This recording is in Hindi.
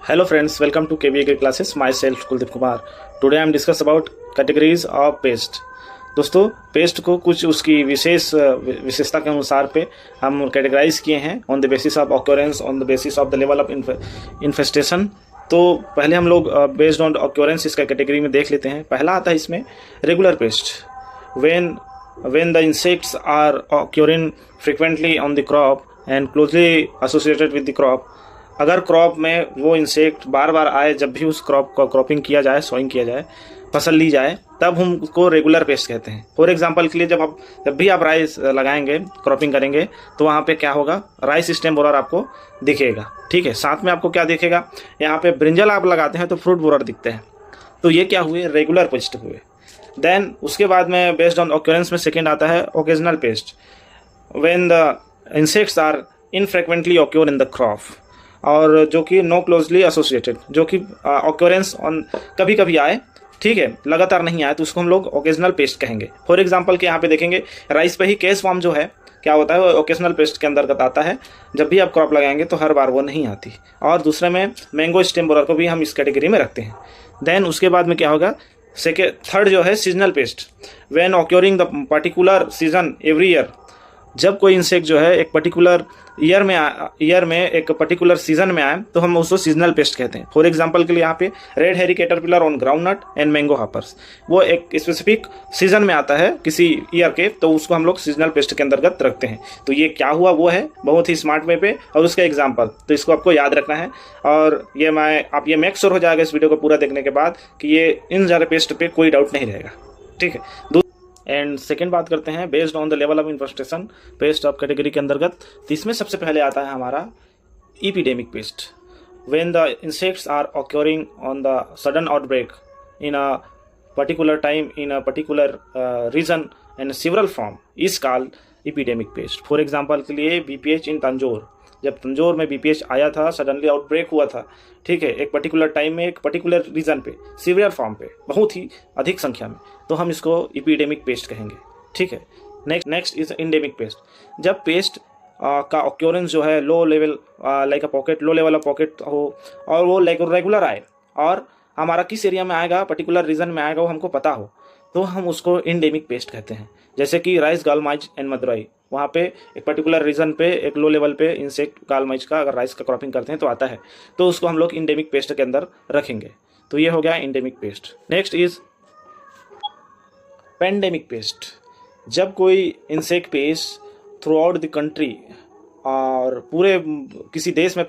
Hello friends, welcome to KB Agri Classes. Myself Kuldeep Kumar. Today I am discuss about categories of pest. दोस्तों पेस्ट को कुछ उसकी विशेषता के अनुसार पे हम कैटेगराइज किए हैं on the basis of occurrence, on the basis of the level of infestation. तो पहले हम लोग बेस्ड ऑन ऑक्योरेंस इसका कैटेगरी में देख लेते हैं। पहला आता है इसमें regular paste. when the insects are occurring frequently on the crop and closely associated with the crop, अगर क्रॉप में वो इंसेक्ट बार बार आए, जब भी उस क्रॉप को क्रॉपिंग किया जाए, सोइंग किया जाए, फसल ली जाए, तब हम उसको रेगुलर पेस्ट कहते हैं। फॉर एग्जांपल के लिए जब भी आप राइस लगाएंगे, क्रॉपिंग करेंगे, तो वहाँ पे क्या होगा, राइस स्टेम बोरर आपको दिखेगा। ठीक है, साथ में आपको क्या दिखेगा, यहाँ पे ब्रिंजल आप लगाते हैं तो फ्रूट बोरर दिखते हैं। तो ये क्या हुए, रेगुलर पेस्ट हुए। देन उसके बाद में बेस्ड ऑन ऑक्योरेंस में सेकेंड आता है occasional pest. When the insects are infrequently occur in the crop, और जो कि नो क्लोजली एसोसिएटेड, जो कि ऑक्योरेंस ऑन कभी कभी आए, ठीक है, लगातार नहीं आए, तो उसको हम लोग ओकेजनल पेस्ट कहेंगे। फॉर एग्जांपल के यहाँ पे देखेंगे राइस पे ही केस फॉर्म जो है क्या होता है, वो ओकेजनल पेस्ट के अंतर्गत आता है। जब भी आप क्रॉप लगाएंगे तो हर बार वो नहीं आती। और दूसरे में मैंगो स्टेम बोरर को भी हम इस कैटेगरी में रखते हैं। देन उसके बाद में क्या होगा, थर्ड जो है seasonal pest. When occurring the particular season every year, जब कोई इंसेक्ट जो है एक पर्टिकुलर ईयर में एक पर्टिकुलर सीजन में आए, तो हम उसको सीजनल पेस्ट कहते हैं। फॉर एग्जांपल के लिए यहाँ पे रेड हेरी caterpillar on groundnut and mango hoppers, वो एक स्पेसिफिक सीजन में आता है किसी ईयर के, तो उसको हम लोग सीजनल पेस्ट के अंतर्गत रखते हैं। तो ये क्या हुआ, वो है बहुत ही स्मार्ट वे पे और उसका एग्जाम्पल, तो इसको आपको याद रखना है। और ये मेक श्योर हो जाएगा इस वीडियो को पूरा देखने के बाद कि ये इन सारे पेस्ट पे कोई डाउट नहीं रहेगा। ठीक है, एंड सेकेंड बात करते हैं based on the level of infestation pest of category के अंतर्गत। तो इसमें सबसे पहले आता है हमारा epidemic pest. When the insects are occurring on the sudden outbreak in a particular time in a particular region and several form is called epidemic pest. For example के लिए बीपीएच इन तंजौर, जब तंजौर में बीपीएच आया था, सडनली आउटब्रेक हुआ था, ठीक है, एक पर्टिकुलर टाइम में, एक पर्टिकुलर रीजन पे, सीवियर फॉर्म पे, बहुत ही अधिक संख्या में, तो हम इसको एपिडेमिक पेस्ट कहेंगे। ठीक है, नेक्स्ट इज इंडेमिक पेस्ट। जब पेस्ट का ऑक्योरेंस जो है low level like a pocket, low level of pocket हो, और वो रेगुलर आए, और हमारा किस एरिया में आएगा, पर्टिकुलर रीजन में आएगा, वो हमको पता हो, तो हम उसको इंडेमिक पेस्ट कहते हैं। जैसे कि राइस गाल माइच एंड मदुरई, वहाँ पे एक पर्टिकुलर रीजन पे एक लो लेवल पे इंसेक्ट गाल माइच का अगर राइस का क्रॉपिंग करते हैं तो आता है, तो उसको हम लोग इंडेमिक पेस्ट के अंदर रखेंगे। तो ये हो गया endemic paste. Next is pandemic paste. जब कोई insect pest through out the country और पूरे किसी देश में